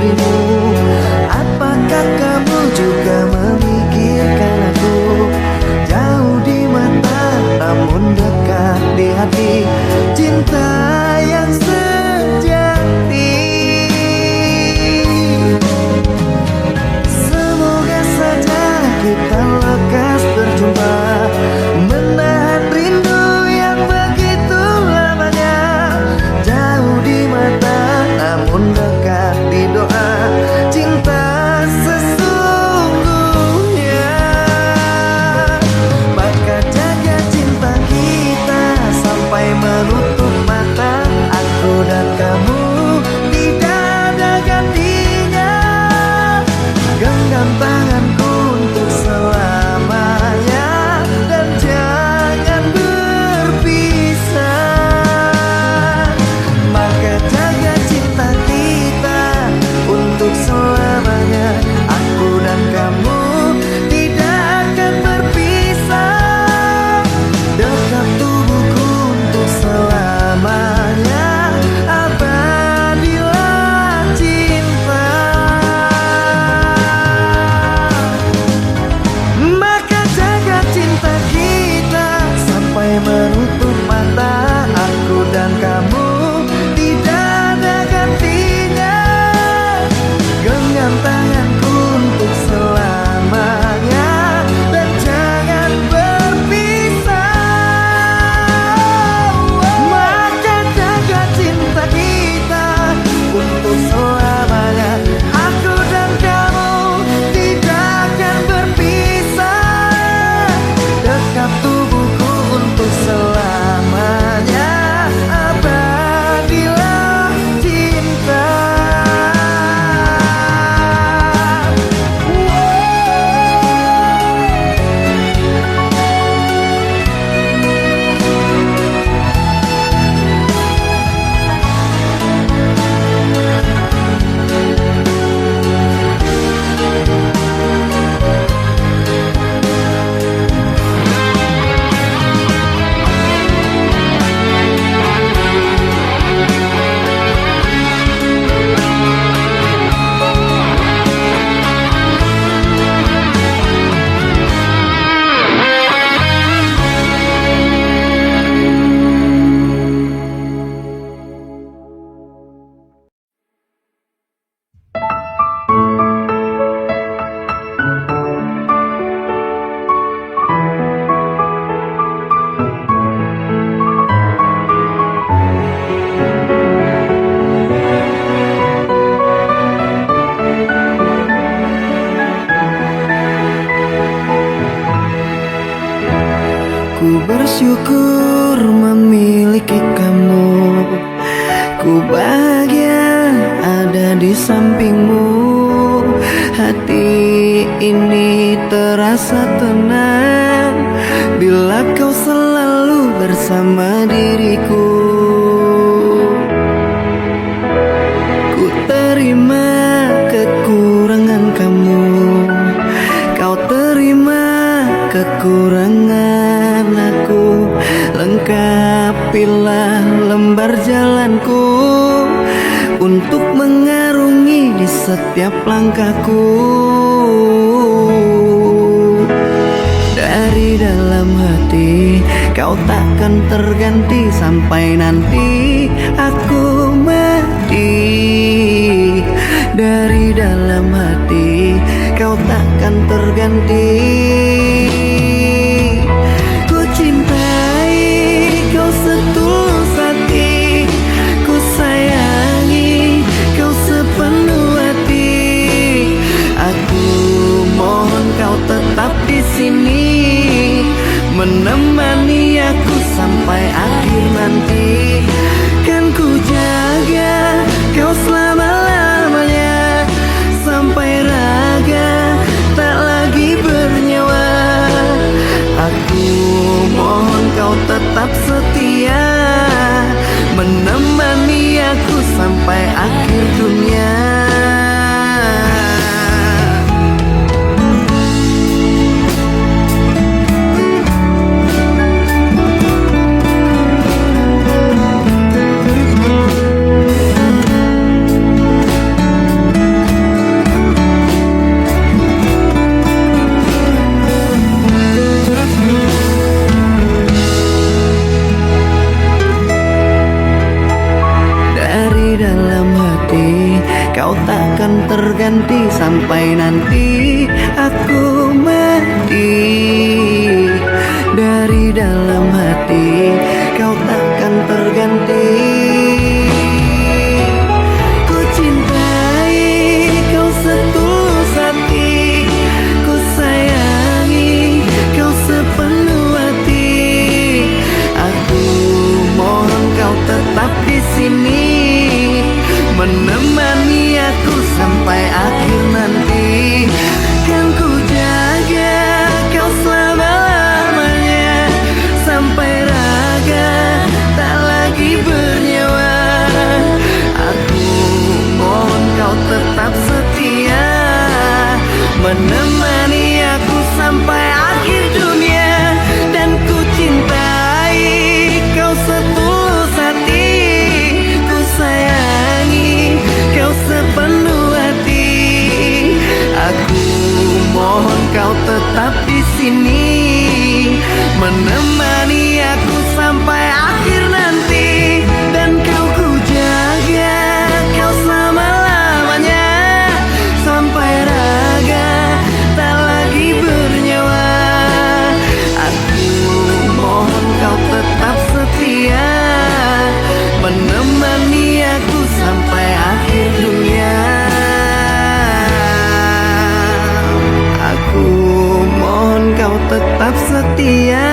dirimu. Apakah kamu juga memikirkan aku? Jauh di mata namun dekat di hati, cinta yang sejati. Semoga saja kita lekas berjumpa, menahan rindu yang begitu lamanya. Jauh di mata namun dekat di doa, cinta sesungguhnya. Maka jaga cinta kita sampai menutup mata. Aku dan kamu tidak ada gantinya. Genggam tanganku untuk selamanya dan jangan berpisah. Maka jaga cinta kita untuk selamanya. Aku dan kamu tidak akan berpisah. Dekat tubuhku untuk selamanya, abadilah cinta. Maka jaga cinta kita sampai menutup mata. Aku dan kamu tidak ada gantinya. Genggam tanganku untuk selamanya dan jangan berpisah. Maka jaga cinta kita untuk selamanya. Aku dan kamu tidak akan berpisah. Dekat tubuhku untuk selamanya, abadilah cinta. Ku bersyukur memiliki kamu. Ku bahagia ada di sampingmu. Hati ini terasa tenang bila kau selalu bersama diriku. Ku terima kekurangan kamu, kau terima kekurangan aku. Lengkapilah lembar jalanku untuk mengarungi di setiap langkahku. Dari dalam hati kau takkan terganti sampai nanti aku mati. Dari dalam hati kau takkan terganti. Ku cintai kau setulus hati, ku sayangi kau sepenuh hati. Aku mohon kau tetap di sini, menemani aku sampai akhir nanti. Kan ku jaga kau selama-lamanya, sampai raga tak lagi bernyawa. terganti sampai nanti aku mati. Dari dalam hati kau takkan terganti. Ku cintai kau setulus hati, ku sayangi kau sepenuh hati. Aku mohon kau tetap di sini, menemani aku sampai akhir nanti. Kan ku jaga kau selama-lamanya, sampai raga tak lagi bernyawa. Aku mohon kau tetap setia, menemani aku sampai akhir dunia. Dan ku cintai kau setulus hati, ku sayangi kau sepenuh hati. Aku mohon kau tetap di sini, menemani aku sampai akhir nanti. Dan kau ku jaga kau selama-lamanya, sampai raga tak lagi bernyawa. Aku mohon kau tetap setia, menemani aku sampai akhir dunia. Aku mohon kau tetap setia,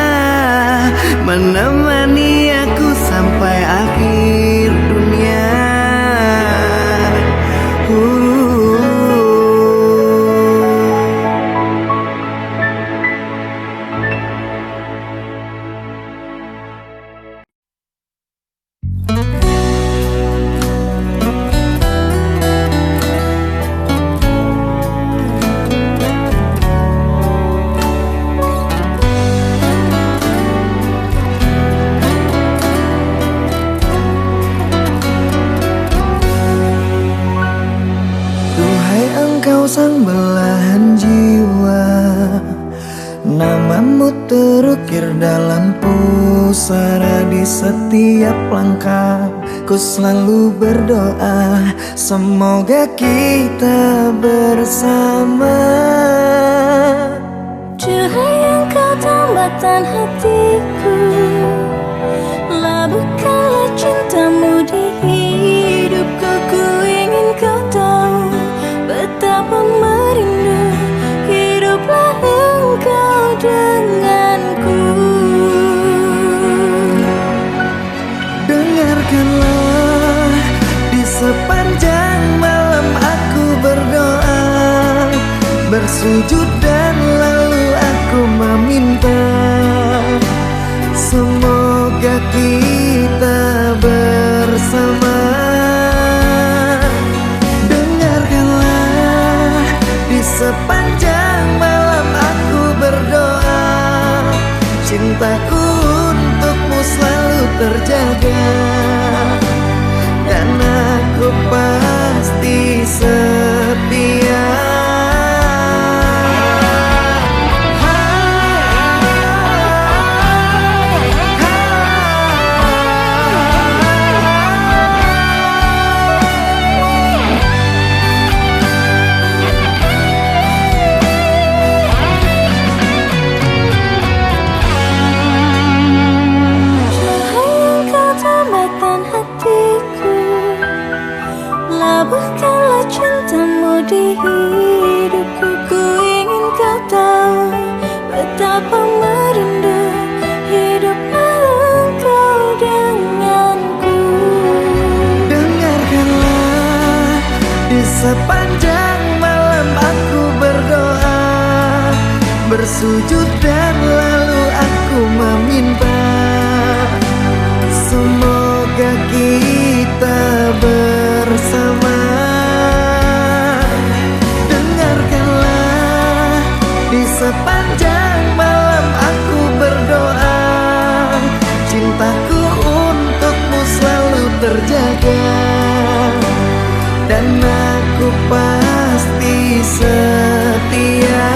menemani aku sampai akhir dunia. Engkau sang belahan jiwa, namamu terukir dalam pusara. Di setiap langkah ku selalu berdoa, semoga kita bersama. Cahaya engkau tambatan hatiku, labuhkanlah cintamu di hidupku. Ku ingin kau tahu betapa merindu hiduplah engkau denganku. Dengarkanlah, di sepanjang malam aku berdoa, bersujud dan lalu aku meminta, semoga kita bersama. Sepanjang malam aku berdoa, cintaku untukmu selalu terjaga. Dan aku pasti setia. Labuhkanlah cintamu di hidupku. Ku ingin kau tahu betapa merindu hiduplah engkau denganku. Dengarkanlah, di sepanjang malam aku berdoa, bersujud dan lalu aku meminta, semoga kita bersama. Dengarkanlah, di sepanjang malam aku berdoa, cintaku untukmu selalu terjaga. Dan aku pasti setia.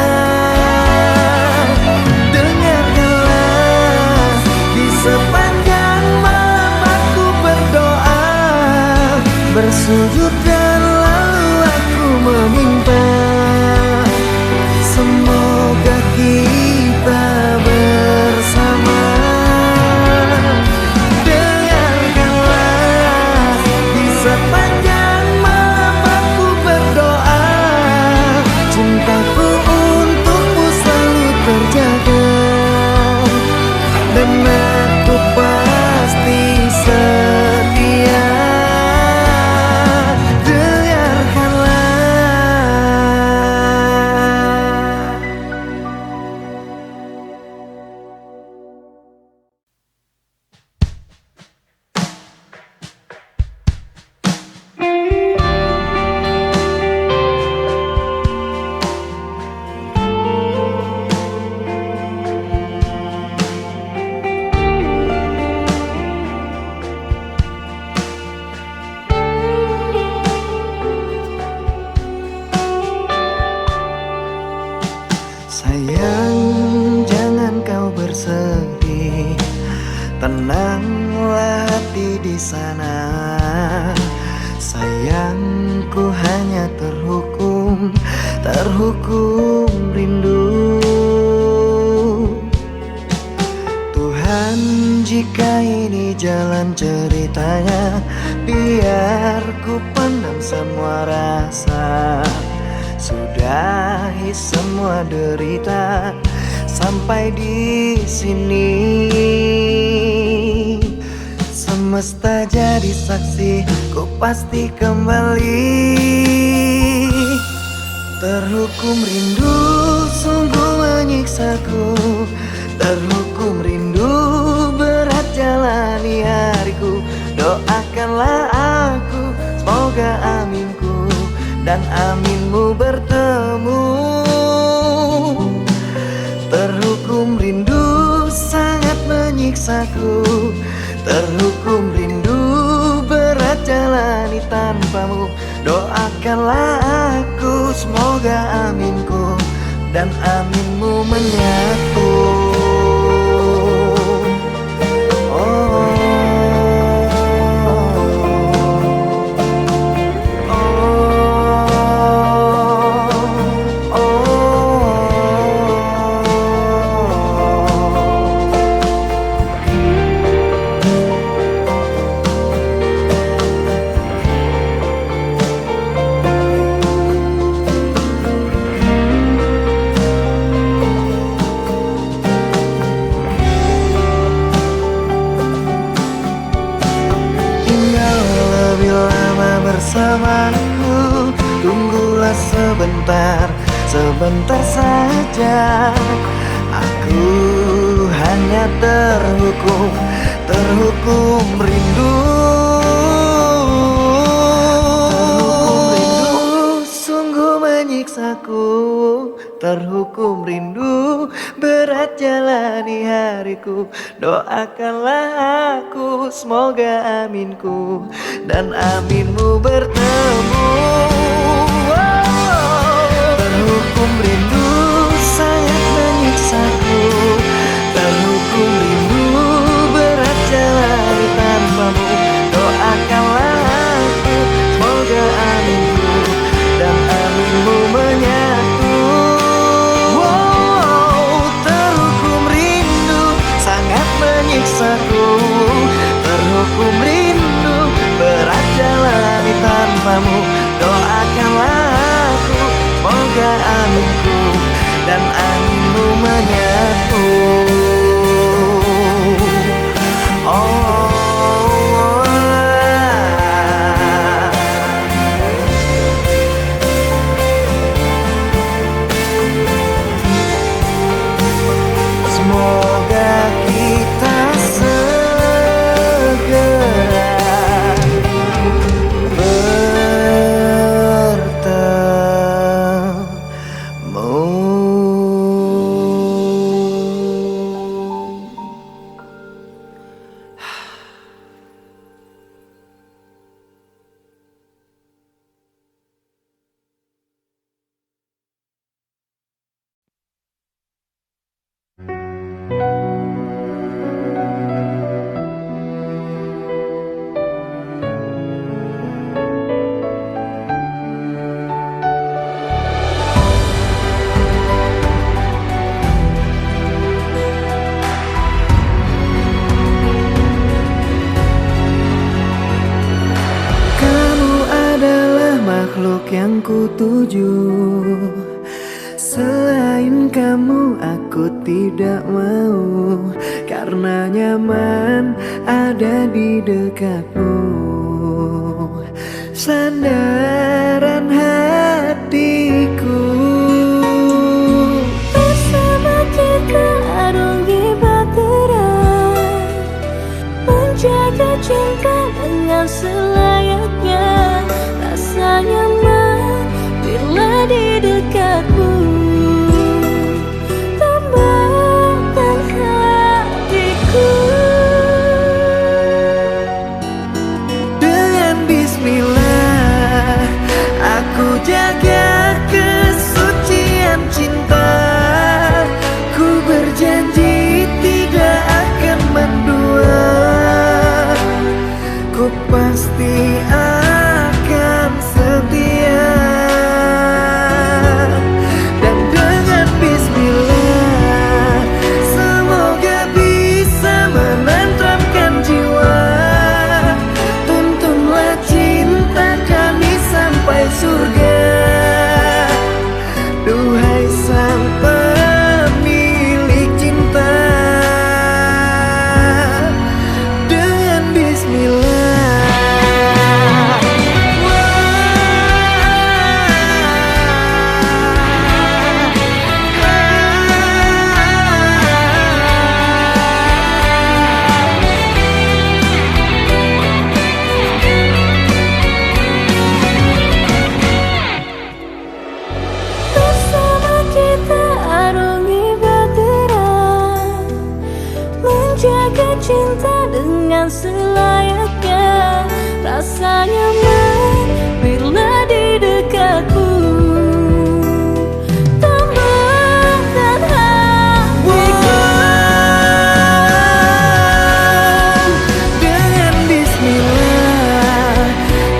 Dengarkanlah, Sayang, jangan kau bersedih, tenanglah hati di sana. Sayangku hanya terhukum rindu. Tuhan, jika ini jalan ceritanya, biar ku pendam semua rasa. Sudahi semua derita sampai di sini. Semesta jadi saksi, ku pasti kembali. Terhukum rindu sungguh menyiksaku, terhukum rindu berat jalani hariku. Doakanlah aku, semoga aminku dan aminmu bertemu. Terhukum rindu sangat menyiksaku, terhukum rindu berat jalani tanpamu. Doakanlah aku, semoga aminku dan aminmu menyatu. Bersamaku, tunggulah sebentar saja. Aku hanya terhukum rindu. Terhukum rindu sungguh menyiksaku, terhukum rindu berat jalani hariku. Doakanlah aku, semoga aminku dan aminmu bertemu. Terhukum rindu sangat menyiksaku, terhukum rindu berat jalani tanpamu. Doakanlah aku, semoga aminku dan aminmu menyatu. Terhukum rindu sangat menyiksaku, terhukum rindu berat jalani tanpamu. Doakanlah aku, semoga aminku dan aminmu menyatu. Semoga kita segera makhluk yang kutuju. Selain kamu aku tidak mau, karena nyaman ada di dekatmu. Sandaran hatiku. Bersama kita arungi bahtera, menjaga cinta dengan selayaknya. Rasa nyaman bila di dekatmu, tambahkan hatiku. Dengan bismillah aku jaga dengan selayaknya. Rasa nyaman bila di dekatmu. Temukan hatiku. Dengan bismillah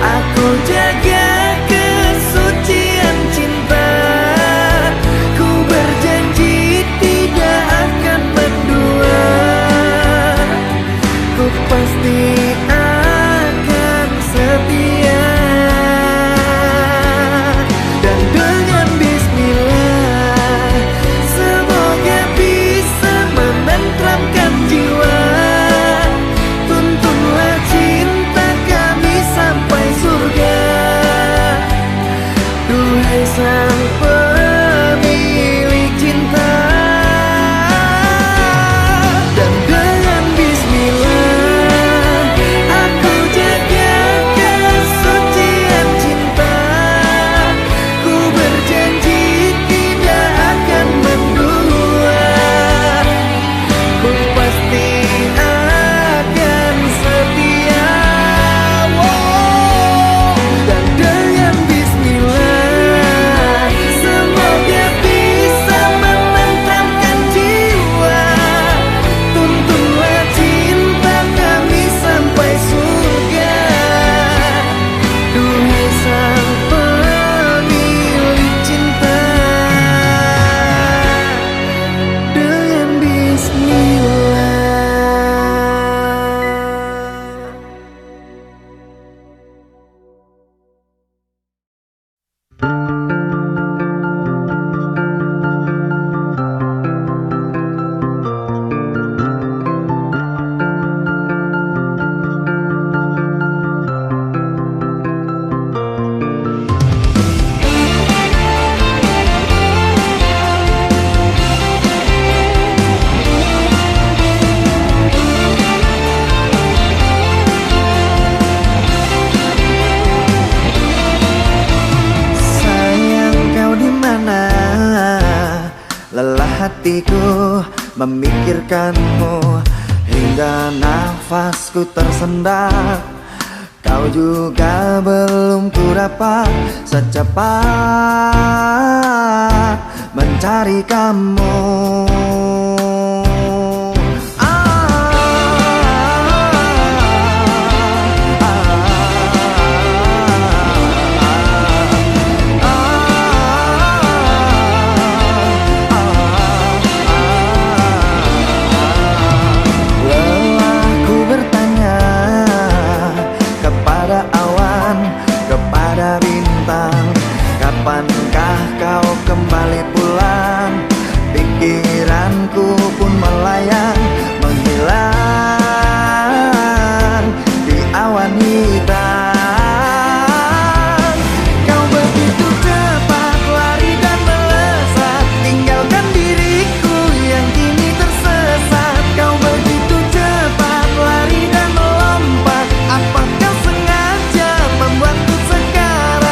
aku jaga kesucian cinta. Ku berjanji tidak akan mendua. Ku pasti akan setia. Dan dengan bismillah semoga bisa menenteramkan jiwa. Tuntunlah cinta kami sampai surga. Duhai sang pemilik cinta. Dan dengan bismillah aku jaga kesucian cinta. Ku berjanji tidak akan mendua. Ku pasti akan setia. Dan dengan bismillah semoga bisa menenteramkan jiwa. Tuntunlah cinta kami sampai surga. Duhai sang pemilik cinta. Dengan bismillah. Sayang kau di mana? Lelah hatiku memikirkanmu hingga nafasku tersendat. Kau juga belum ku dapat secepat mencari kamu. Lelahku bertanya kepada awan, kepada bintang, kapankah kau kembali pulang? Pikiranku pun melayang, menghilang di awan hitam. Kau begitu cepat lari dan melesat, tinggalkan diriku yang kini tersesat. Kau begitu cepat lari dan melompat, apakah sengaja membuatku sekarang?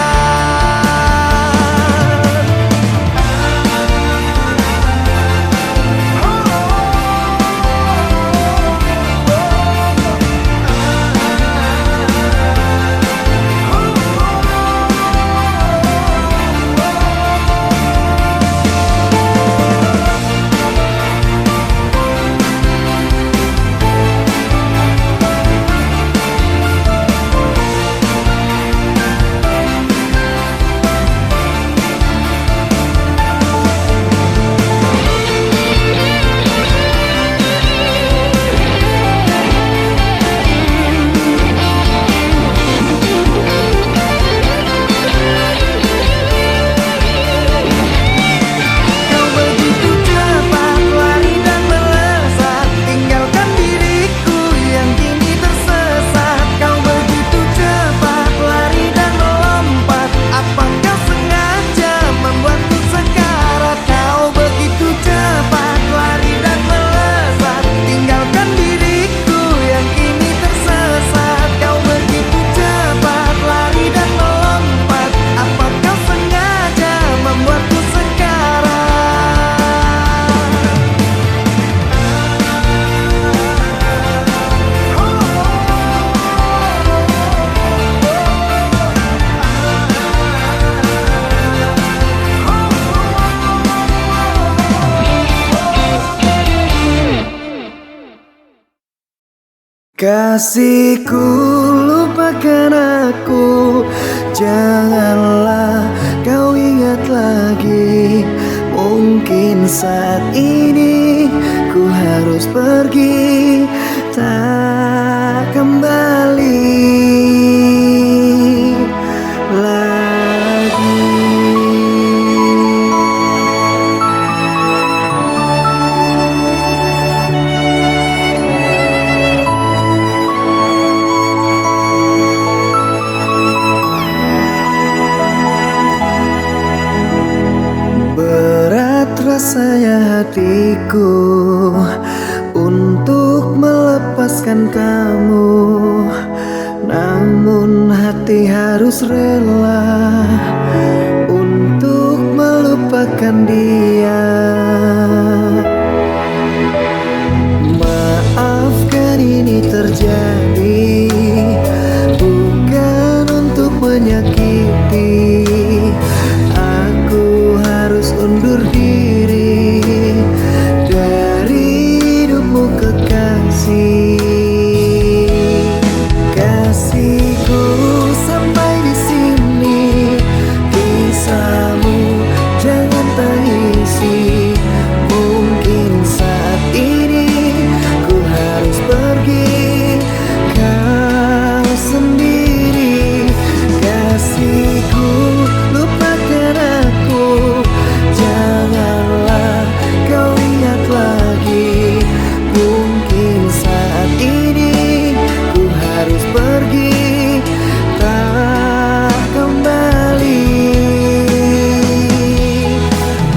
Kasihku, lupakan aku. Janganlah kau ingat lagi. Mungkin saat ini ku harus pergi, tak kembali lagi. Berat rasanya hatiku untuk melepaskan kamu, namun hati harus rela untuk melupakan dia. Maafkan ini terjadi, bukan untuk menyakiti. Aku harus undur diri dari hidupmu kekasih. Kasihku, sampai di sini. Kisahmu jangan tangisi. Mungkin saat ini ku harus pergi, kau sendiri. Kasihku, lupakan aku. Janganlah kau ingat lagi. Mungkin saat ini ku harus pergi, tak kembali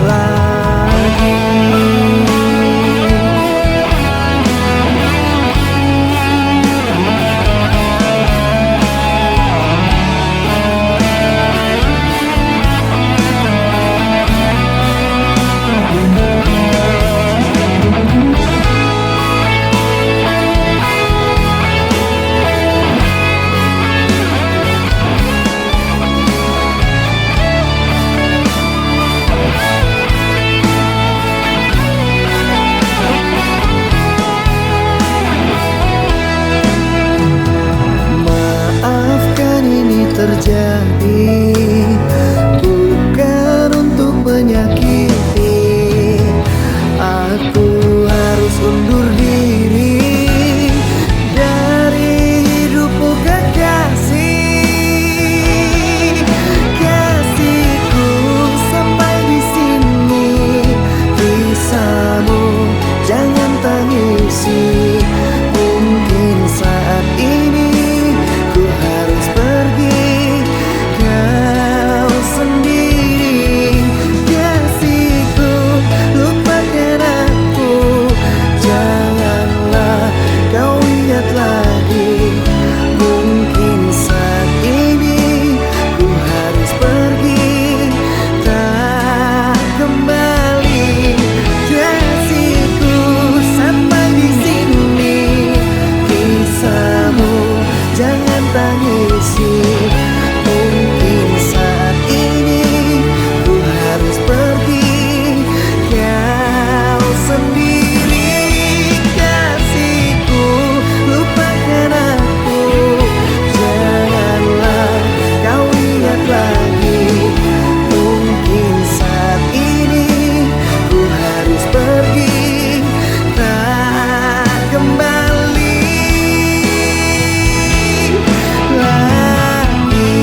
lagi. Maafkan ini terjadi, bukan untuk menyakiti. Aku harus undur diri dari hidupmu kekasih. Kasihku, sampai di sini. Kisahmu jangan tangisi. Mungkin saat ini ku harus pergi, kau sendiri. Kasihku, lupakan aku. Janganlah kau ingat lagi. Mungkin saat ini ku harus pergi, tak kembali. Kasihku, sampai di sini. Kisahmu jangan tangisi. Mungkin saat ini ku harus pergi, kau sendiri. Kasihku, lupakan aku. Janganlah kau ingat lagi. Mungkin saat ini ku harus pergi, tak kembali lagi.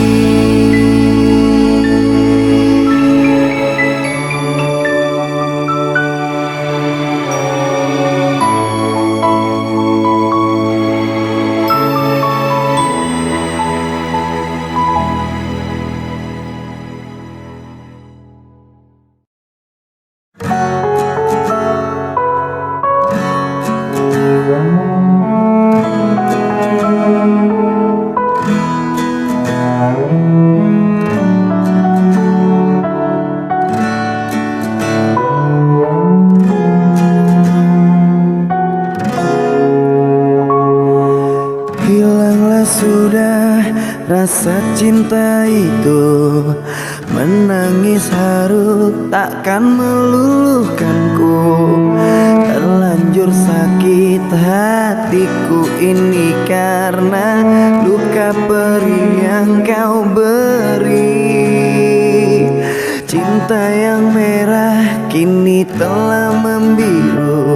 Hilanglah sudah rasa cinta itu. Menangis haru takkan meluluhkanku. Terlanjur jujur sakit hatiku ini karena luka perih yang kau beri. Cinta yang merah kini telah membiru,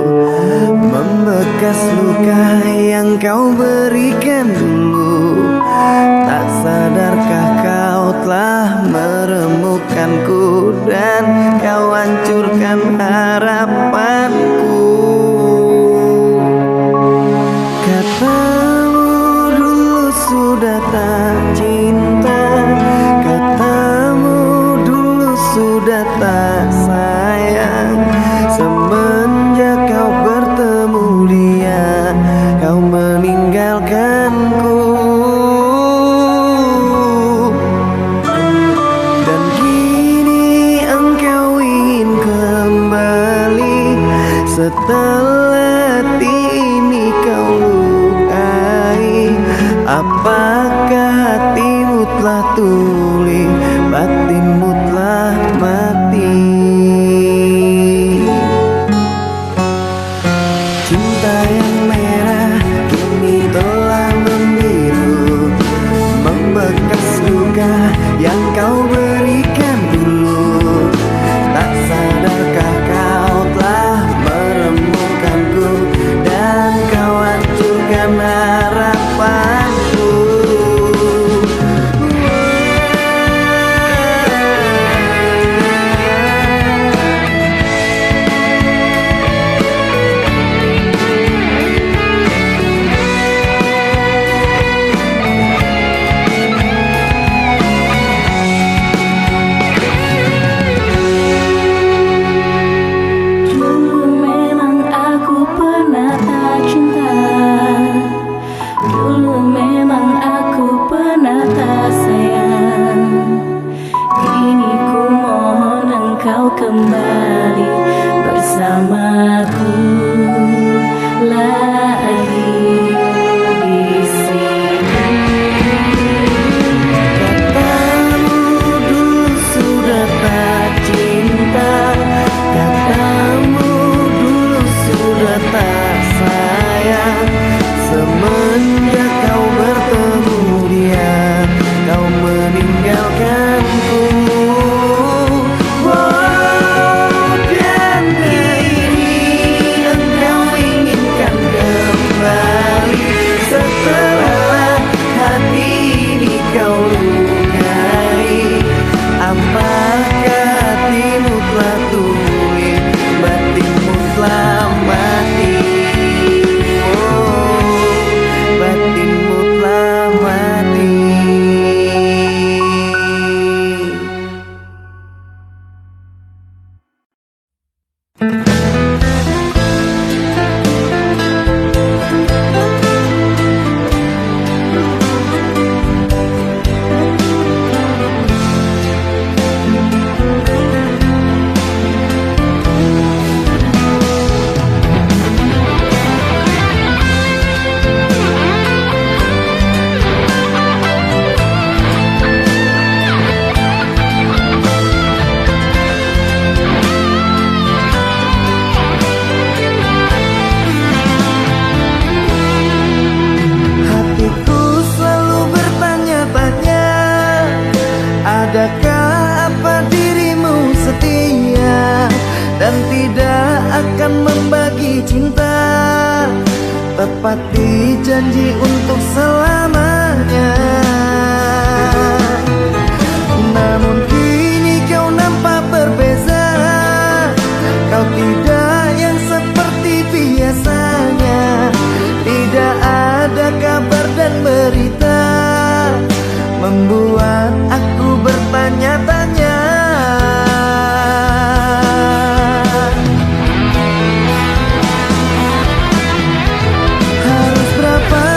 membekas luka yang kau berikan dulu. Tak sadarkah kau telah meremukkanku dan kau hancurkan harapanku. Katamu dulu sudah tak cinta, katamu dulu sudah tak sayang. Semenjak kau bertemu dia, kau meninggalkanku. Dan kini engkau ingin kembali setelah ini kau lukai. Apakah hatimu telah tuli, batinmu telah mati? Cinta yang merah kini telah membiru, membekas luka yang kau berikan dulu. Tak sadarkah kau telah meremukkanku dan kau hancurkan harapanku. Dulu memang aku pernah tak cinta, dulu memang aku pernah tak sayang. Kini ku mohon engkau kembali bersamaku lagi di sini. Katamu dulu sudah tak cinta, katamu dulu sudah tak sayang. Semenjak kau bertemu dia, kau meninggalkanku. Dan kini engkau inginkan kembali setelah hati ini kau lukai. Apakah hatimu telah tuli, batinmu telah mati? Oh, batinmu telah mati. Hatiku selalu bertanya-tanya, adakah apa dirimu setia dan tidak akan membagi cinta, tepati janji untuk selamanya. Namun kini kau nampak berbeza, kau tidak yang seperti biasanya. Tidak ada kabar dan berita, membuat aku bertanya-tanya. Harus berapa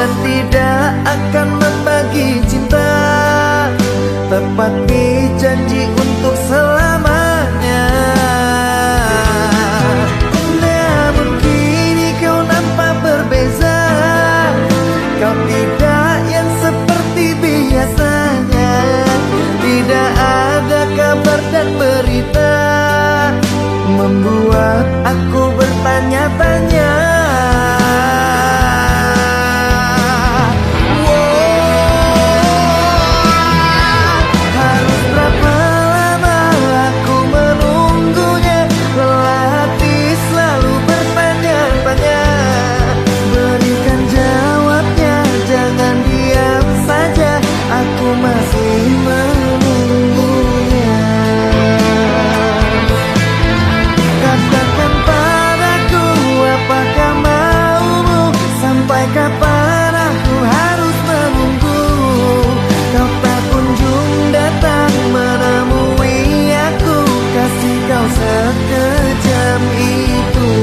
dan tidak akan membagi cinta. Tepati janji untuk selamanya. Namun kini kau nampak berbeza. Kau tidak yang seperti biasanya. Tidak ada kabar dan berita, membuat aku bertanya-tanya. Harus berapa lama aku menunggunya? Lelah hati selalu bertanya-tanya. Berikan jawabnya, jangan diam saja. Aku masih menunggunya. Katakan padaku, apakah maumu? Sampai kapan aku harus menunggu? Kau tak kunjung datang menemui aku. Kasih kau sekejam itu.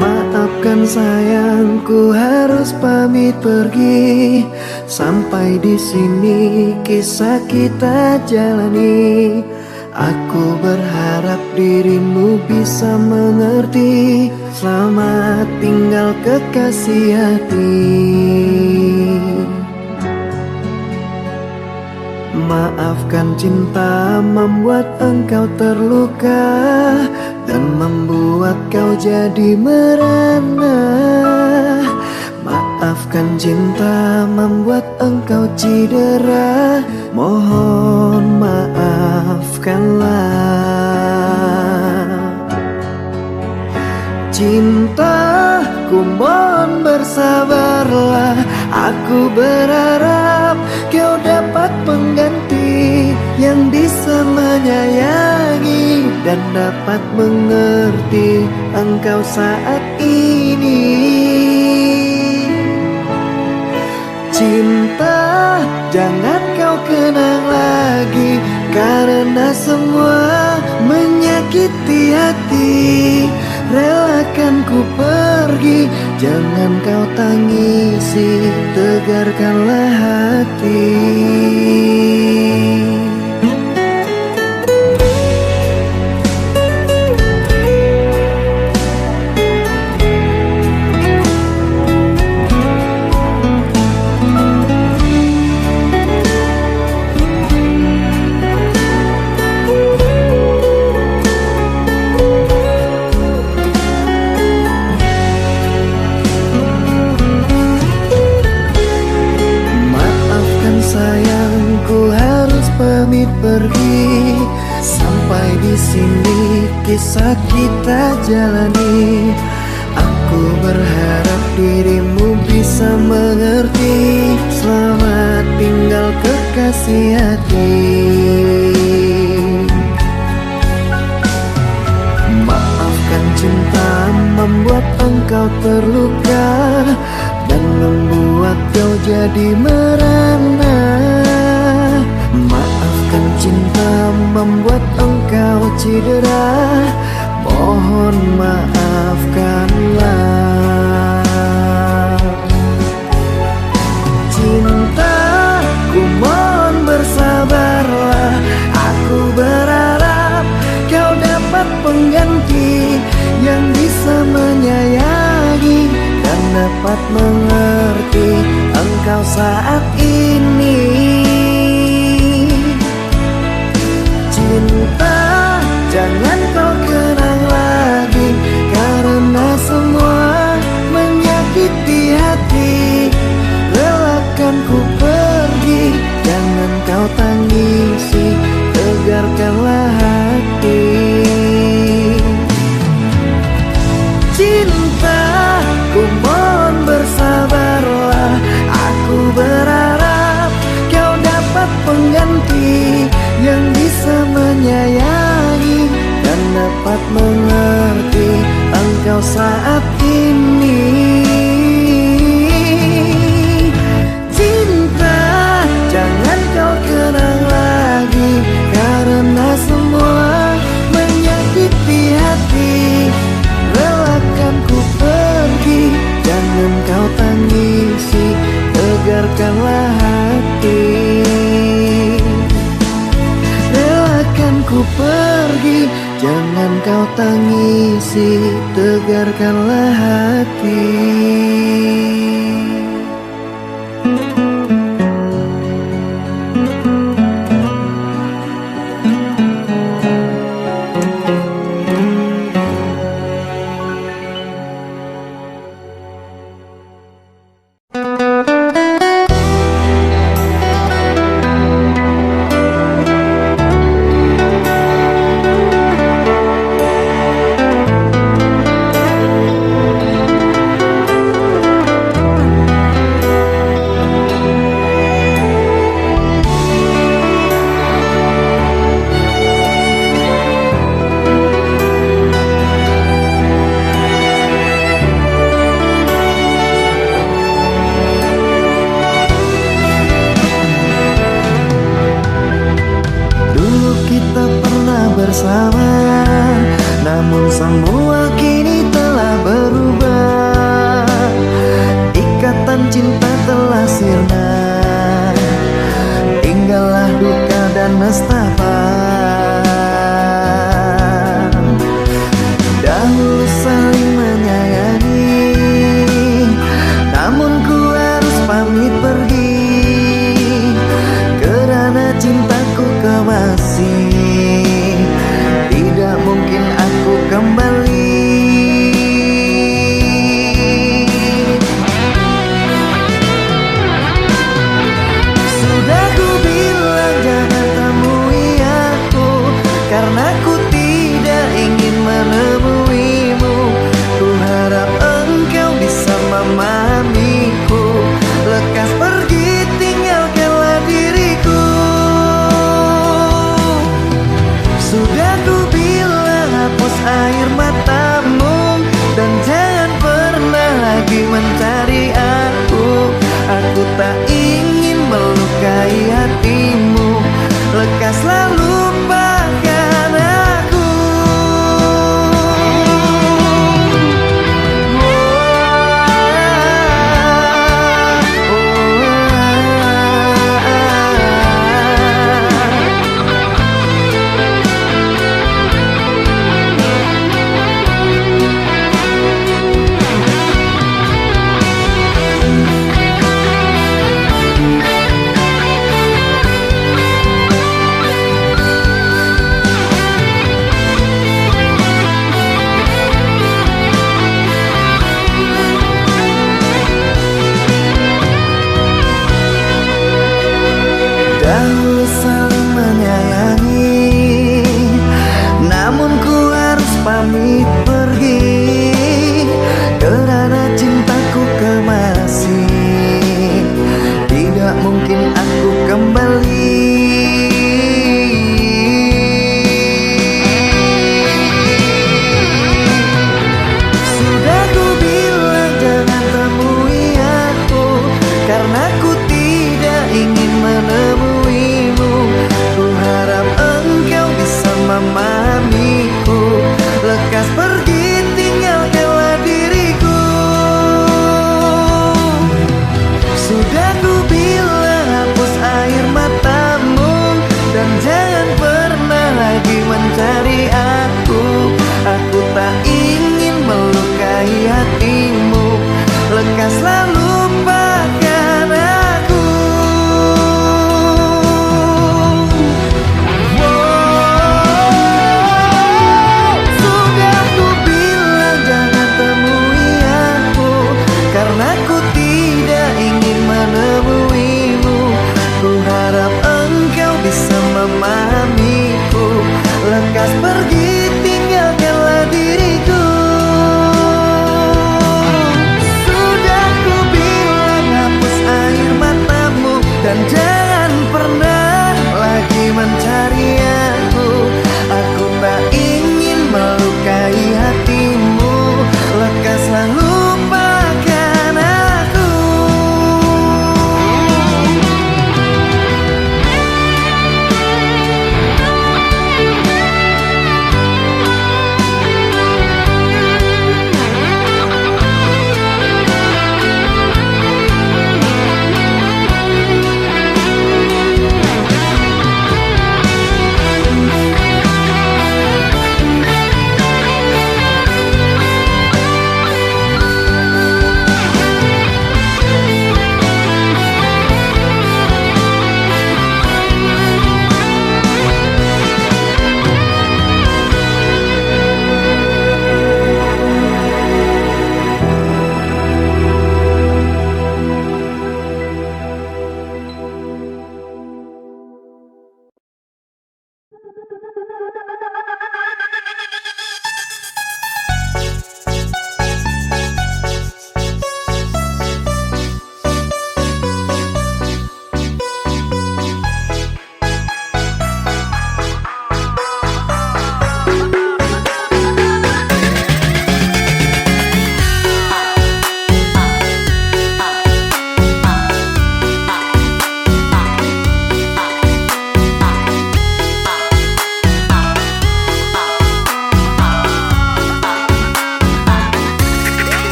Maafkan sayangku, harus pamit pergi. Sampai di sini kisah kita jalani. Aku berharap dirimu bisa mengerti. Selamat tinggal kekasih hati. Maafkan cinta membuat engkau terluka dan membuat kau jadi merana. Maafkan cinta membuat engkau cedera. Mohon maafkanlah. Cintaku, mohon bersabarlah. Aku berharap kau dapat pengganti yang bisa menyayangi dan dapat mengerti engkau saat ini. Cinta, jangan kau kenang lagi, karena semua menyakiti hati. Relakan ku pergi, jangan kau tangisi, tegarkanlah hati. Pergi sampai di sini kisah kita jalani. Aku berharap dirimu bisa mengerti. Selamat tinggal kekasih hati. Maafkan cinta membuat engkau terluka dan membuat kau jadi merana. Maafkan cinta membuat engkau cedera. Mohon maafkanlah. Cintaku, mohon bersabarlah. Aku berharap kau dapat pengganti yang bisa menyayangi dan dapat mengerti mengerti engkau saat ini. Cinta, jangan kau kenang lagi, karena semua menyakiti hati. Relakan ku pergi, jangan kau tangisi, tegarkanlah hati. Cinta, ku mohon bersabarlah, aku berharap kau dapat pengganti yang bisa menyayangi dan dapat mengerti engkau saat ini. Cinta, jangan kau kenang lagi, karena semua menyakiti hati. Relakan ku pergi, jangan kau tangisi, tegarkanlah hati. Relakan ku pergi, jangan kau tangisi, tegarkanlah hati. Bersama, namun semua kini telah berubah. Ikatan cinta telah sirna, tinggallah duka dan nestapa. Dahulu saling menyayangi, namun ku harus pamit pergi, karena cintaku kau masih. Tidak mungkin aku kembali. Sudah ku bilang jangan temui aku, karena ku tidak ingin menemuimu. Ku harap engkau bisa memahamiku. Lekas pergi, tinggalkanlah diriku. Sudah ku hapus air matamu, dan jangan pernah lagi mencari aku. Aku tak ingin melukai hatimu. Lekaslah lupakan aku.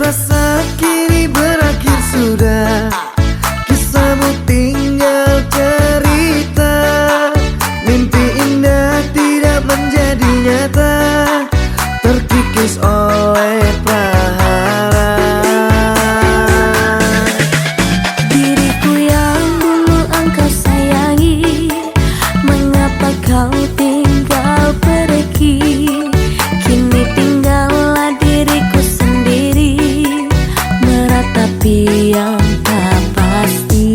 rasa kini berakhir sudah, kisahmu tinggal cerita. Mimpi indah tidak menjadi nyata, terkikis oleh prahara. Diriku yang dulu engkau sayangi, mengapa kau tinggal pergi? Kini tinggallah diriku sendiri, meratapi yang tak pasti.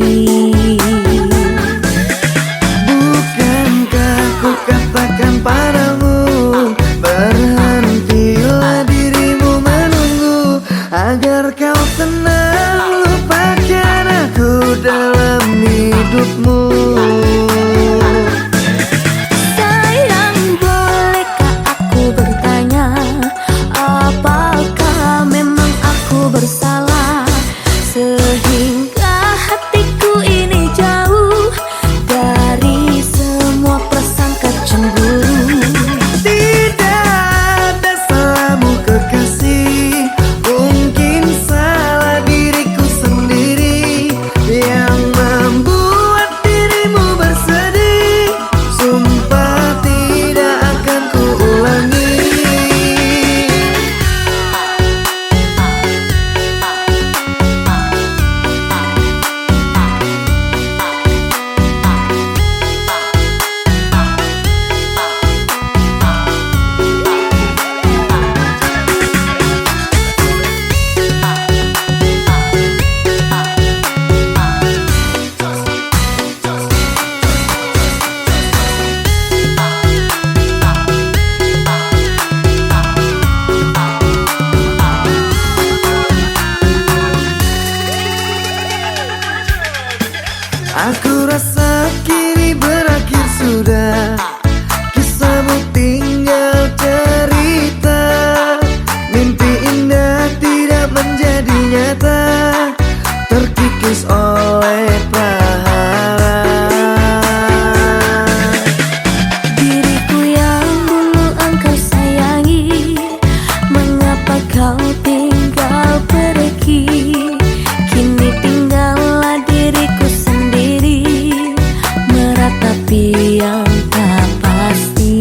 Bukankah ku katakan padamu, berhentilah dirimu menunggu, agar kau tenang lupakan aku dalam hidupmu. Sayang, bolehkah aku bertanya, apakah memang aku bersalah sehingga hatiku ini jauh dari semua prasangka cemburu? Tidak ada salahmu kekasih, mungkin salah diriku sendiri yang membuat dirimu bersedih. Sumpah tidak akan kuulangi. Aku rasa kini berakhir sudah, kisahmu tinggal cerita. Mimpi indah tidak menjadi nyata, terkikis oleh prahara. Diriku yang dulu engkau sayangi, mengapa kau tinggal pergi? Kini tinggallah diriku sendiri, meratapi yang tak pasti.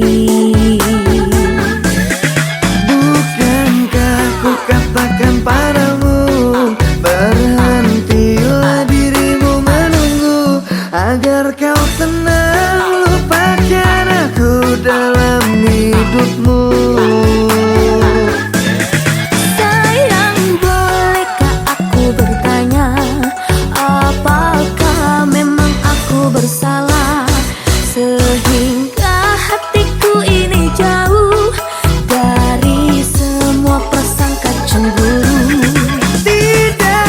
Bukankah ku katakan padamu, berhentilah dirimu menunggu, agar kau tenang lupakan aku dalam hidupmu. Sayang, bolehkah aku bertanya, apakah memang aku bersalah sehingga hatiku ini jauh dari semua prasangka cemburu? Tidak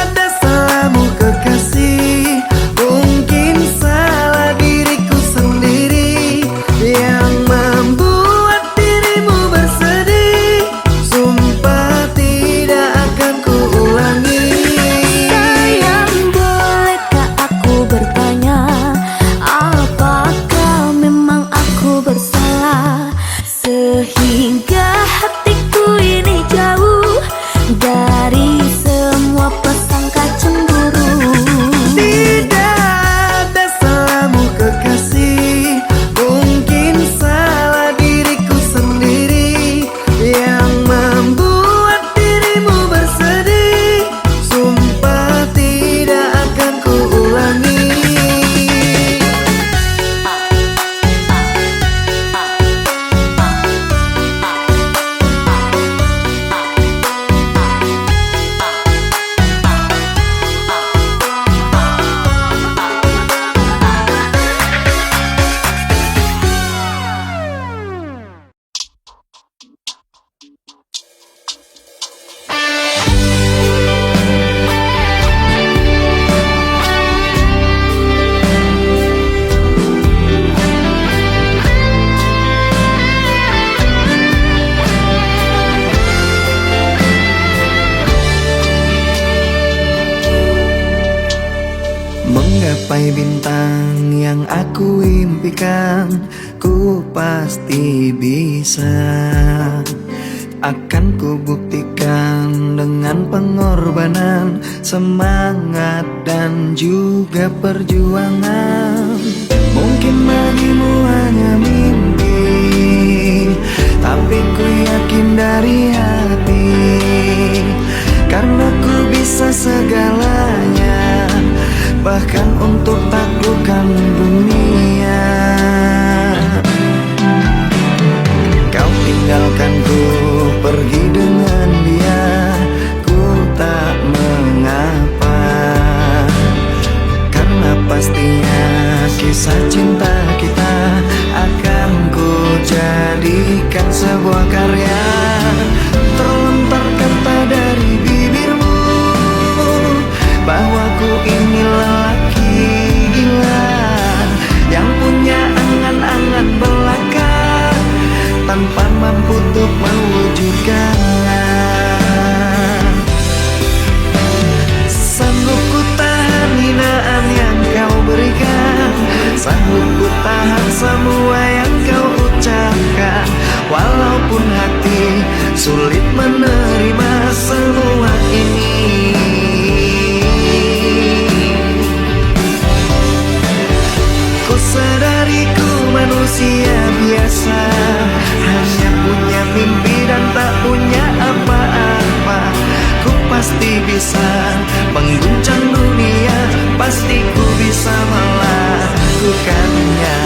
ada salahmu kekasih, mungkin salah diriku sendiri yang membuat dirimu bersedih. Sumpah tidak akan kuulangi. Sayang, bolehkah aku bertanya, apakah memang aku bersalah sehingga hatiku ini jauh dari semua prasangka cemburu? Tidak ada salahmu kekasih, mungkin salah diriku sendiri yang membuat dirimu bersedih. Sumpah tidak akan kuulangi. Menggapai bintang yang aku impikan, ku pasti bisa. akan ku buktikan dengan pengorbanan, semangat dan juga perjuangan. Mungkin bagimu hanya mimpi, tapi ku yakin dari hati, karena ku bisa segalanya, bahkan untuk taklukkan dunia. Kau tinggalkan ku pergi dengan dia, ku tak mengapa, karena pastinya kisah cinta kita akan ku jadikan sebuah karya. Terlontar kata dari bibirmu bahwa ku ini lelaki gila yang punya angan-angan belaka, tanpa mampu untuk mewujudkannya. Sanggup ku tahan hinaan yang kau berikan, sanggup ku tahan semua yang kau ucapkan, walaupun hati sulit menerima semua ini. Ku sadari ku manusia biasa, hanya punya mimpi dan tak punya apa-apa. Ku pasti bisa mengguncang dunia, pasti ku bisa melakukannya.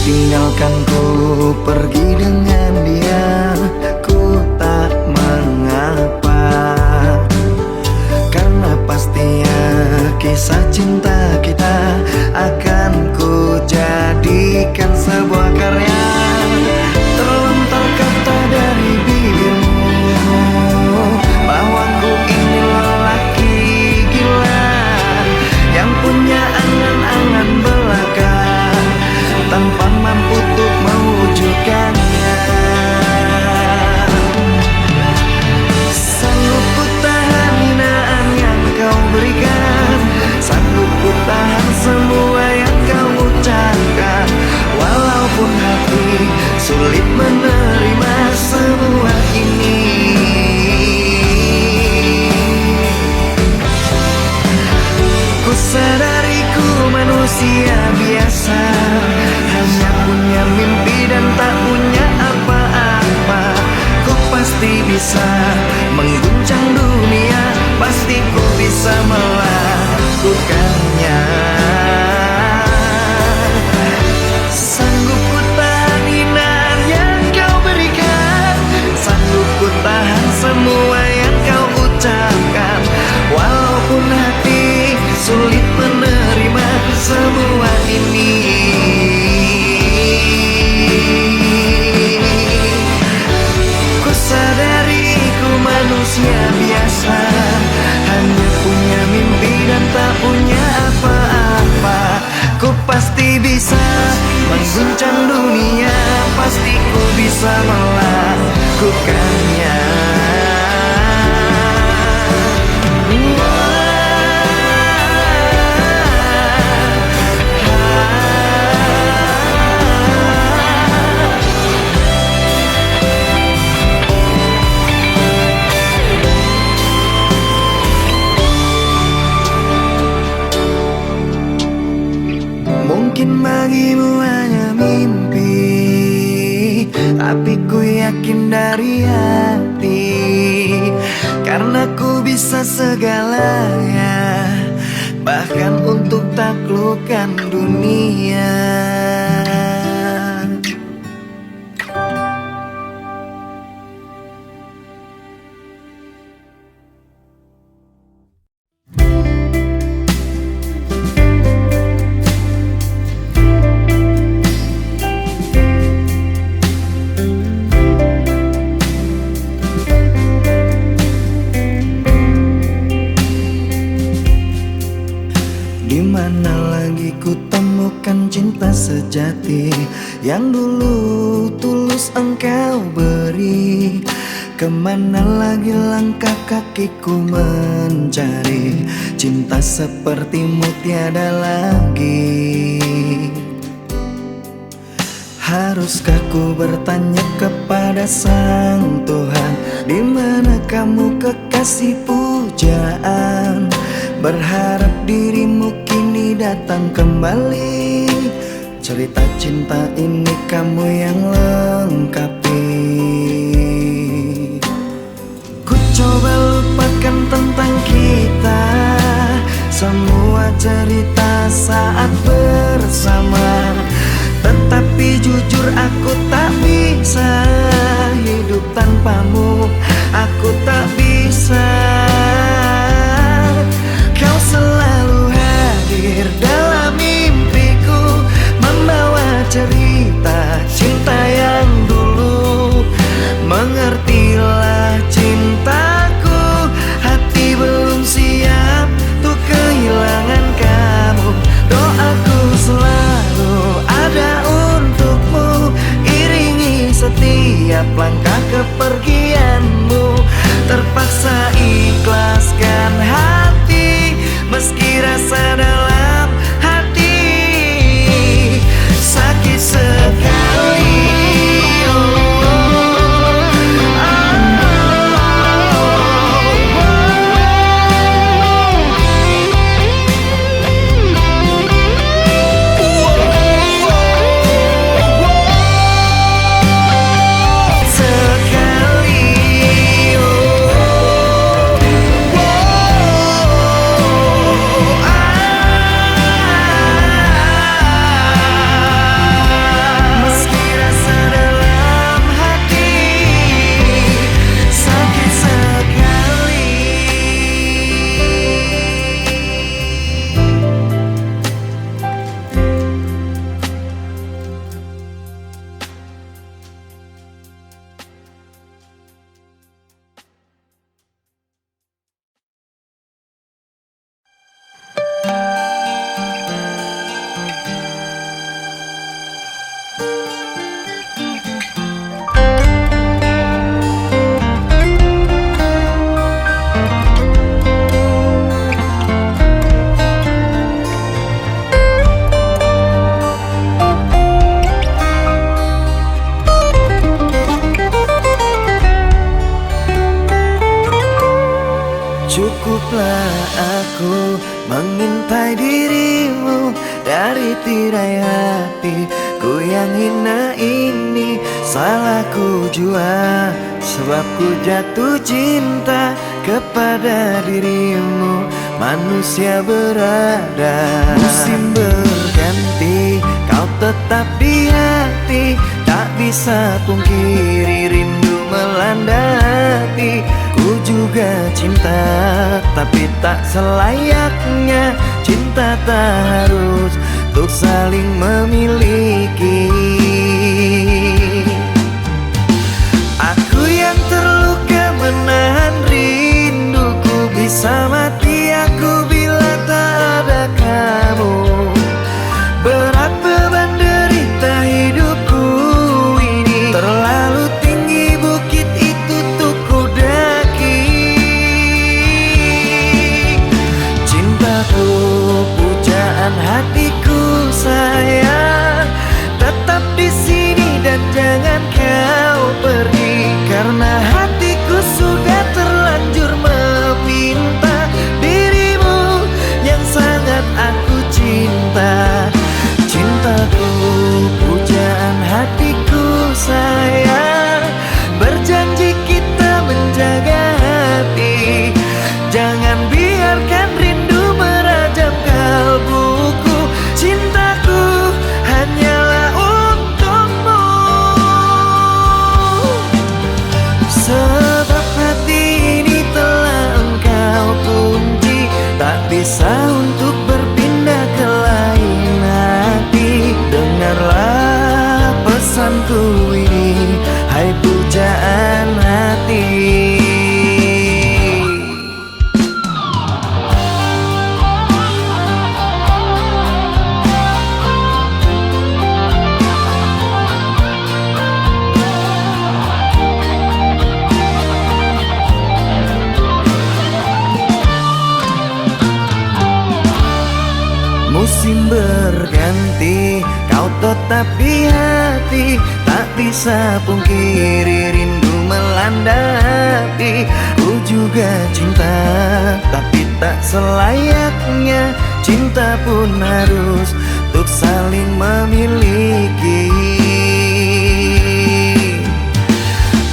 Tinggalkan ku pergi dengan dia, ku tak mengapa, karena pastinya kisah cinta kita akan ku jadikan sebuah karya. Terlontar kata dari bibirmu bahwa ku ini lelaki gila yang punya angan-angan belaka, tanpa mampu untuk mewujudkannya. Sanggup ku tahan hinaan yang kau berikan, sanggup ku tahan semua yang kau ucapkan, walaupun hati sulit menerima semua ini. Ku sadari ku manusia biasa, hanya punya mimpi dan tak punya apa-apa. Ku pasti bisa mengguncang dunia, pasti ku bisa melakukannya. Sanggup ku tahan hinaan yang kau berikan, sanggup ku tahan semua yang kau ucapkan, walaupun hati sulit menerima semua ini. Ku sadari ku manusia biasa, hanya punya mimpi dan tak punya apa-apa. Ku pasti bisa mengguncang dunia, pasti ku bisa melakukannya. Mungkin bagimu hanya mimpi, tapi ku yakin dari hati, karena ku bisa segalanya, bahkan untuk taklukkan dunia. Dimana lagi ku sejati yang dulu tulus engkau beri. Kemana lagi langkah kakiku mencari cinta sepertimu tiada lagi. Haruskah ku bertanya kepada Sang Tuhan, di mana kamu kekasih pujaan? Berharap dirimu kini datang kembali. Cerita cinta ini kamu yang lengkapi. Ku coba lupakan tentang kita, semua cerita saat bersama. Tetapi jujur aku tak bisa hidup tanpamu, aku tak bisa. Kau selalu hadir dalam mimpiku, membawa cerita cinta yang dulu. Mengertilah cintaku, hati belum siap untuk kehilangan kamu. Doaku selalu ada untukmu, iringi setiap langkah kepergianmu. Terpaksa ikhlaskan hati, meski rasa dalam hati sakit sekali. Cukuplah aku mengintai dirimu dari tirai hati ku yang hina ini. Salahku jua sebab ku jatuh cinta kepada dirimu. Manusia berada, musim berganti, kau tetap di hati. Tak bisa pungkiri rindu melanda hati. Ku juga cinta, tapi tak selayaknya cinta tak harus untuk saling memiliki. Aku yang terluka menahan rinduku, bisa mati aku bila tak ada kamu. Berat beban derita hidupku ini, terlalu tinggi bukit itu untuk ku daki. Cintaku, pujaan hatiku sayang, tetap di sini dan jangan kau pergi. Karena hatiku sudah terlanjur meminta dirimu yang sangat aku cinta. Cintaku, pujaan hatiku sayang, berjanji kita menjaga hati. Jangan biarkan rindu merajam kalbuku. Cintaku hanyalah untukmu. bisa pungkiri rindu melanda hati. Ku juga cinta, tapi tak selayaknya cinta pun harus untuk saling memiliki.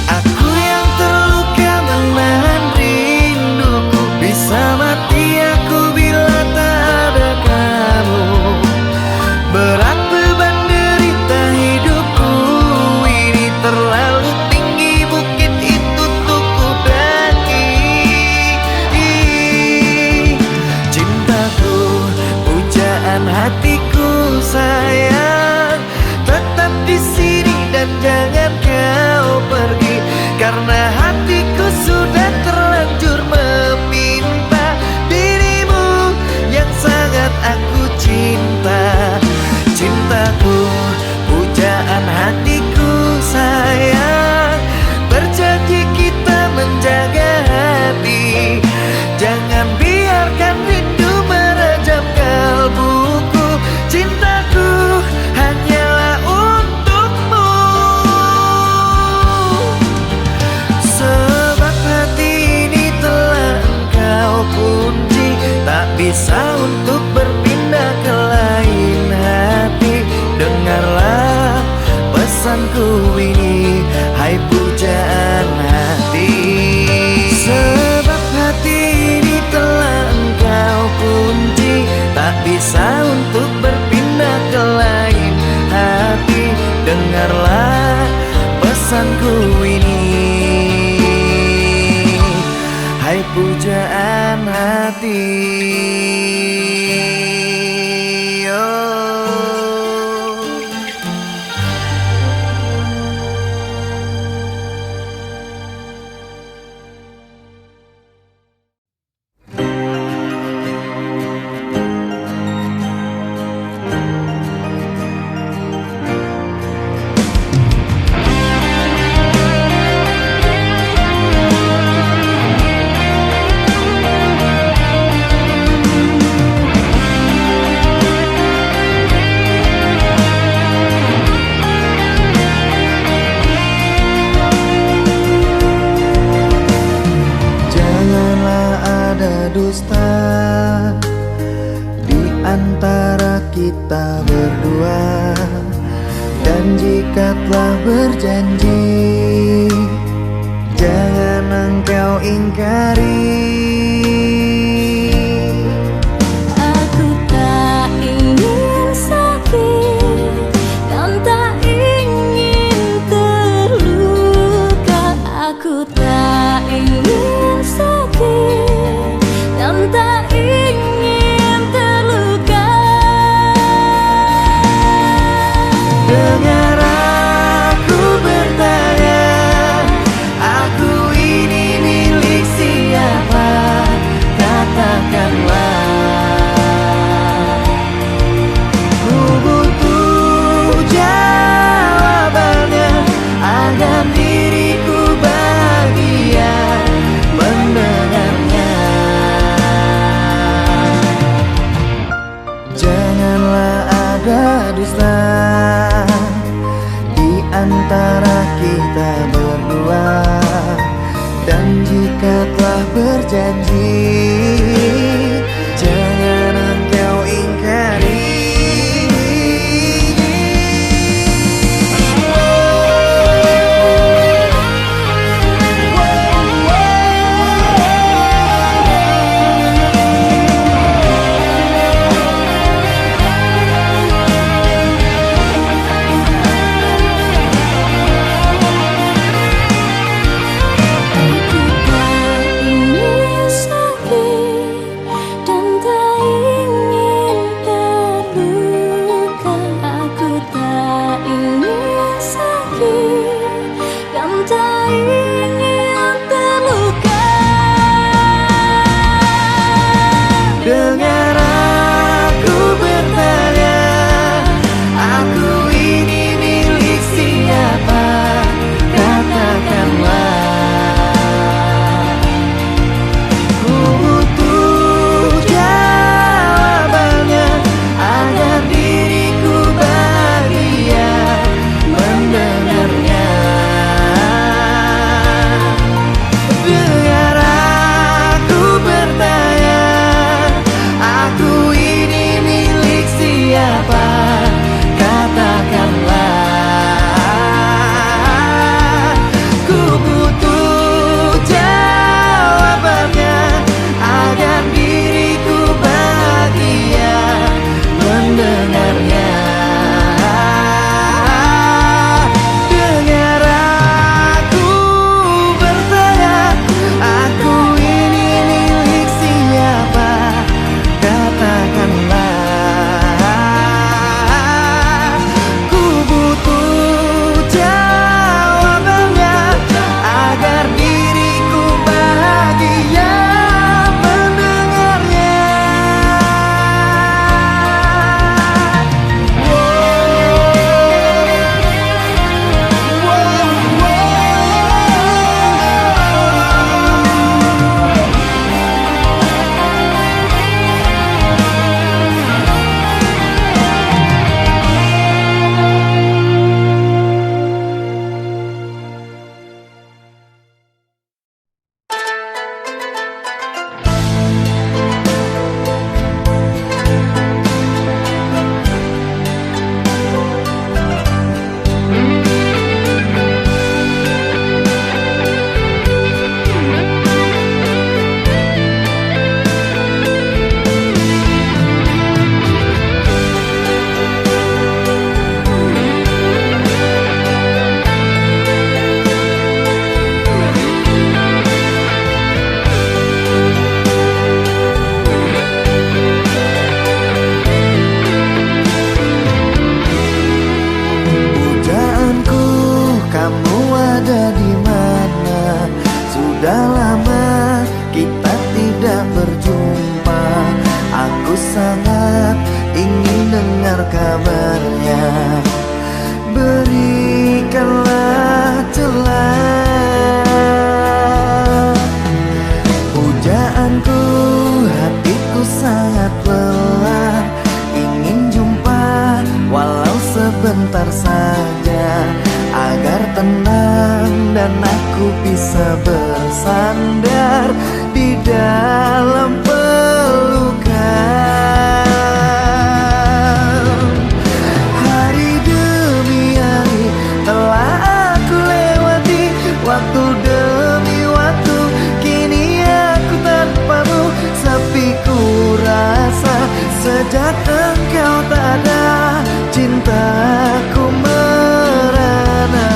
Aku yang terluka menahan rinduku, bisa mati aku bila tak ada kamu. Berat beban derita hidupku ini, terlalu tinggi bukit itu untuk ku daki. Cintaku, pujaan hatiku sayang, tetap di sini dan jangan kau pergi, karena hatiku sudah terlanjur meminta dirimu yang sangat aku cinta. Cintaku, pujaan hatiku sayang, berjanji kita menjaga hati. Jangan biarkan rindu merajam kalbuku. Cintaku hanyalah untukmu, sebab hati ini telah engkau kunci, tak bisa untuk berpindah ke lain hati. Dengarlah pesanku ini, hai pujaan hati. Sebab hati ini telah engkau kunci, tak bisa untuk berpindah ke lain hati. Dengarlah pesanku ini, hai pujaan hati. Dusta di antara kita berdua, dan jika telah berjanji, jangan engkau ingkari. Aku tak ingin sakit dan tak ingin terluka. Aku tak ingin sakit dan tak ingin terluka. Dengar aku bertanya, aku ini milik siapa? sangat ingin dengar kabarnya. Berikanlah celah pujaanku, hatiku sangat lelah, ingin jumpa walau sebentar saja, agar tenang dan aku bisa bersandar di dalam pelukan. Hari demi hari telah aku lewati, waktu demi waktu kini aku tanpamu. Sepi ku rasa sejak engkau tak ada, cintaku merana.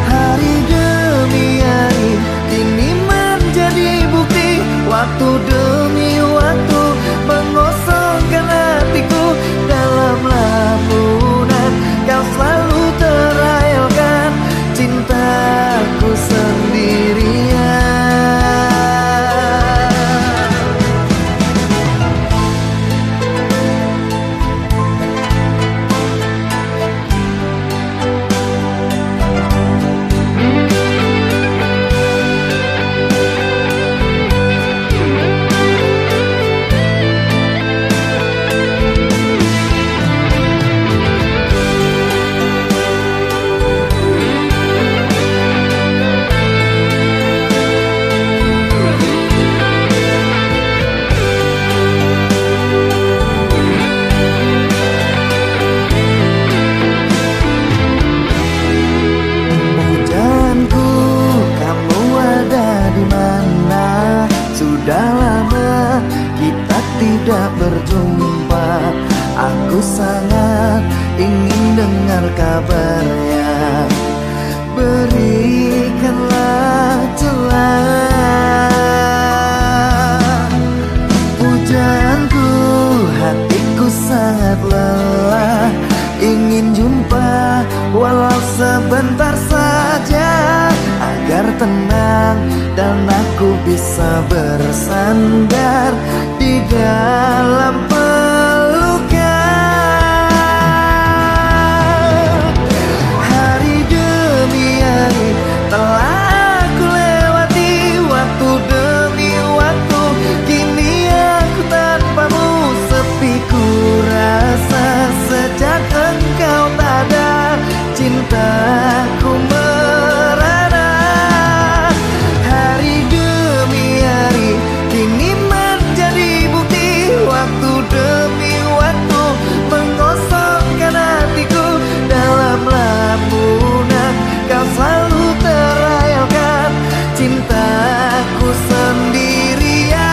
Hari demi hari kini menjadi bukti, waktu demi waktu mengosongkan hatiku. Dalam lamunan kau selalu terayalkan cintaku sendirian. Sudah lama kita tidak berjumpa, aku sangat ingin dengar kabarnya. Berikanlah celah pujaanku, hatiku sangat lelah, ingin jumpa walau sebentar saja, agar tenang dan aku bisa bersandar di dalam pelukan. Hari demi hari telah aku lewati, waktu demi waktu kini aku tanpamu. Sepi ku rasa sejak engkau tak ada, cintaku merana. Hari demi hari kini menjadi bukti, waktu demi waktu mengosongkan hatiku. Dalam lamunan kau selalu terayalkan cintaku sendirian.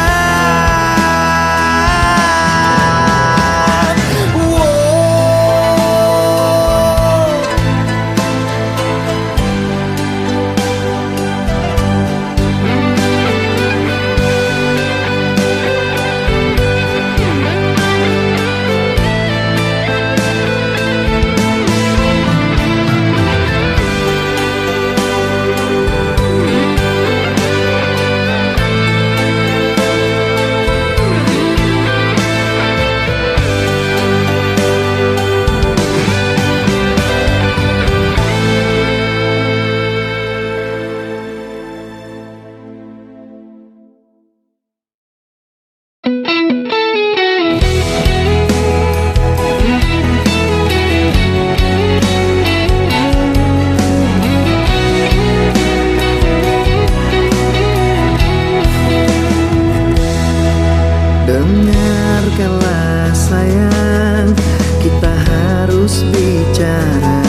Dengarkanlah sayang, kita harus bicara.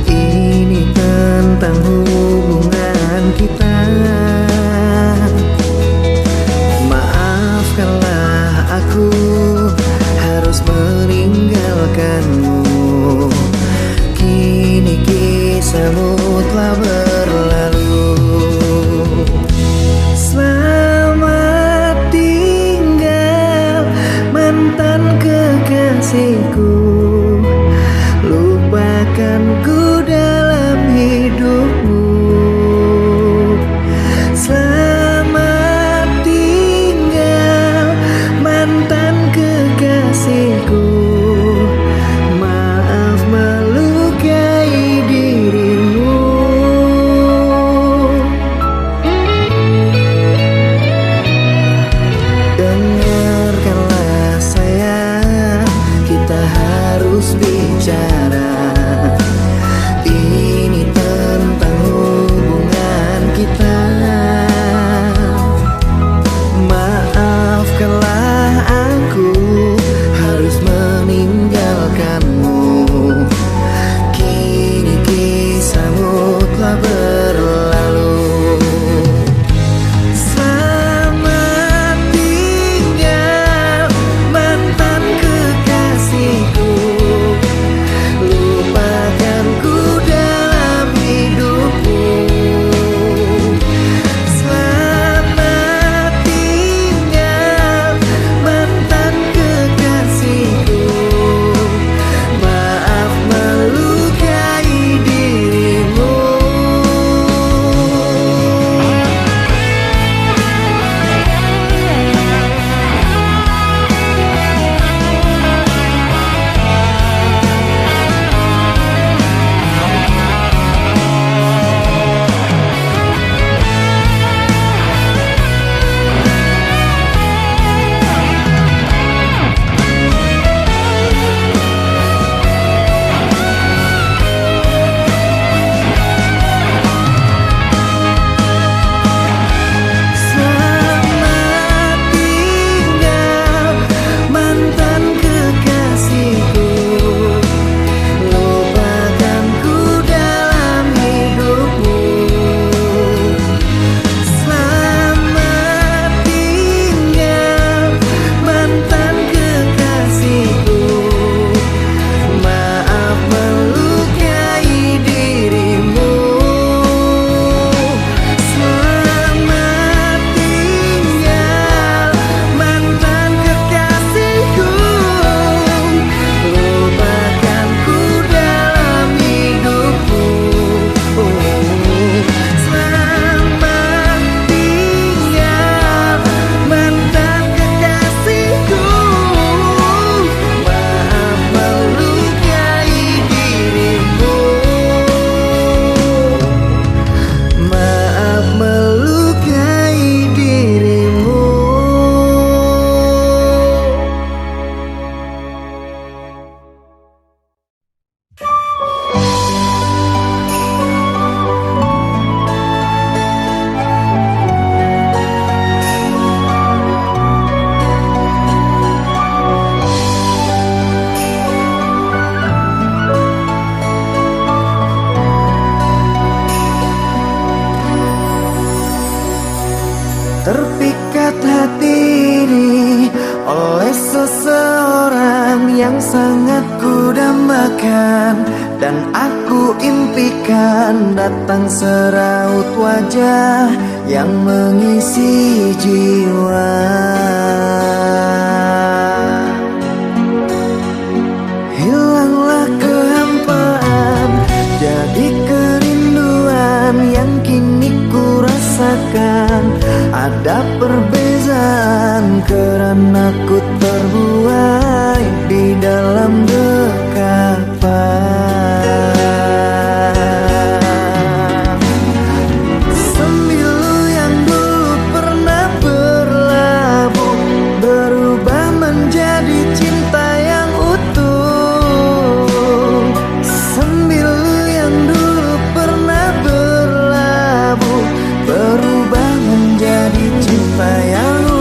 Ini tentang hubungan kita. Maafkanlah aku harus meninggalkanmu. Kini kisahmu telah berlalu. Selamat tinggal mantan kekasihku, lupakanku dalam hidupmu. Selamat tinggal mantan sangat ku dambakan dan aku impikan, datang seraut wajah yang mengisi jiwa. Hilanglah kehampaan, jadi kerinduan yang kini ku rasakan. Ada perbezaan karena ku terbuai di dalam dekapan. Sembilu yang dulu pernah berlabuh berubah menjadi cinta yang utuh. Sembilu yang dulu pernah berlabuh berubah menjadi cinta yang utuh.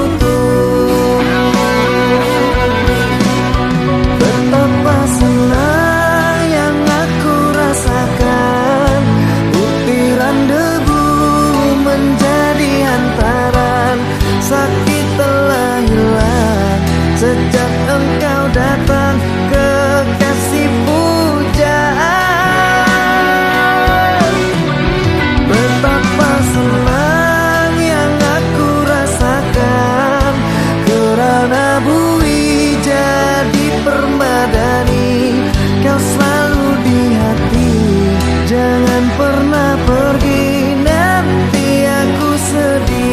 Betapa senang yang aku rasakan, butiran debu menjadi hantaran. Sakit telah hilang sejak engkau datang, kekasih pujaan. Betapa senang yang aku rasakan, kerana bui jadi permadani. Kau selalu di hati, jangan pernah pergi, nanti aku sedih.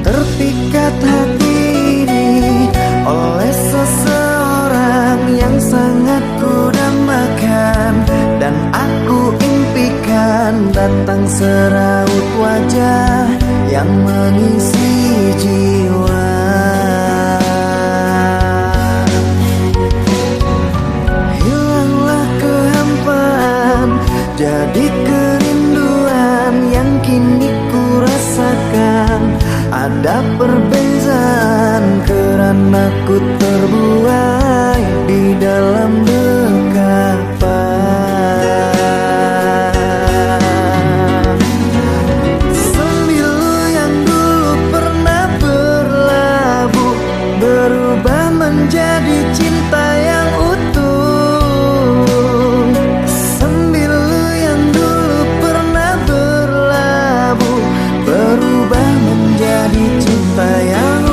Terpikat hati ini oleh seseorang yang sangat ku dambakan dan aku impikan, datang seraut wajah yang mengisi jiwa. Hilanglah kehampaan, jadi kerinduan yang kini ku rasakan. Ada perbezaan karena ku terbuai di dalam dekapan. Sembilu yang dulu pernah berlabuh berubah menjadi cinta yang utuh. Sembilu yang dulu pernah berlabuh berubah menjadi cinta yang utuh.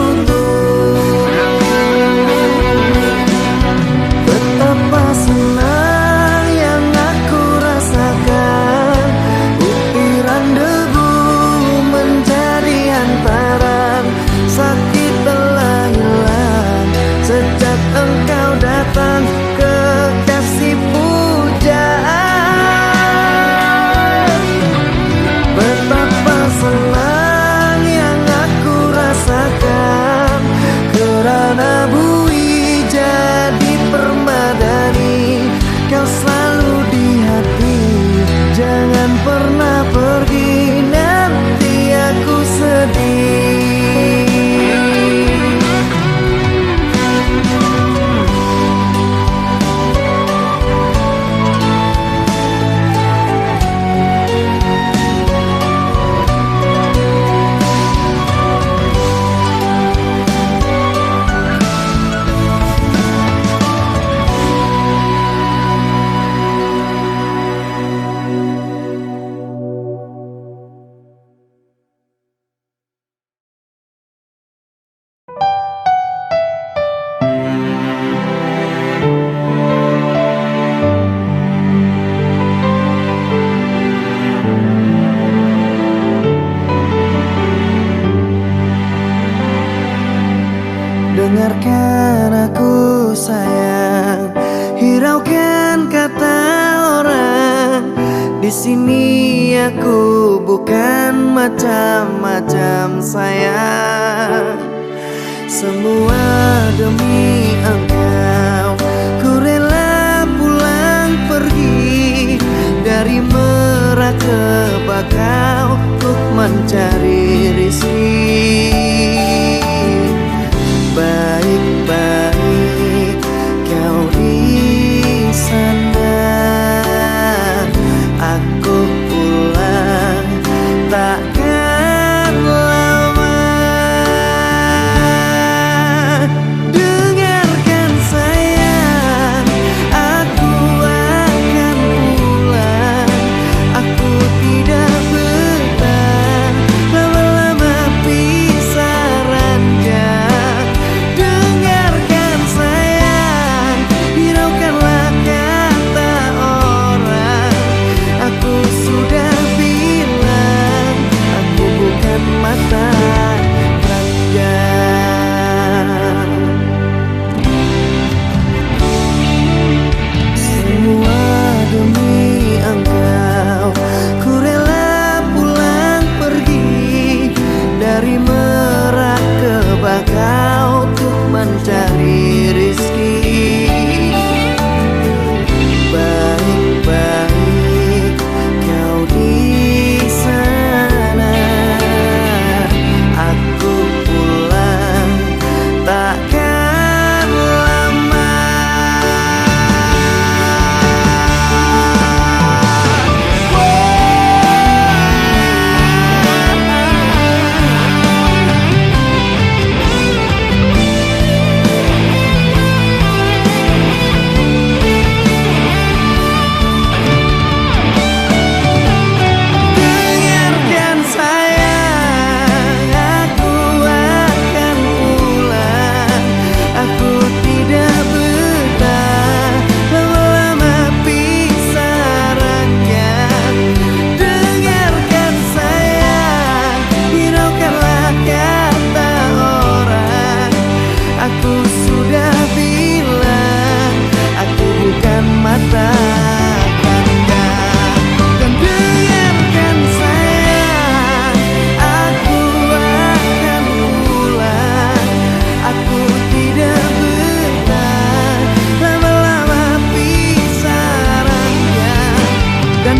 Hiraukan kata orang, di sini aku bukan macam-macam sayang. Semua demi engkau, ku rela pulang pergi dari Merak ke Bakau untuk mencari rizki. Baik-baik kau di sana, aku pulang takkan lama. Dengarkan sayang, aku akan pulang. Aku tidak betah lama-lama pisah ranjang. Dengarkan sayang, hiraukanlah kata orang. Aku sudah bilang, aku bukan mata ranjang. Semua demi engkau, ku rela pulang pergi dari Merak ke Bakau untuk mencari rizki. Baik-baik kau di sana, aku pulang takkan lama. Dengarkan sayang, aku akan pulang. Aku tidak betah lama-lama pisah ranjang. Dengarkan sayang, hiraukanlah kata orang. Aku sudah bilang, aku bukan mata kandang. Dan dengarkan sayang, aku akan pulang. Aku tidak betah lama-lama pisah ranjang. Dan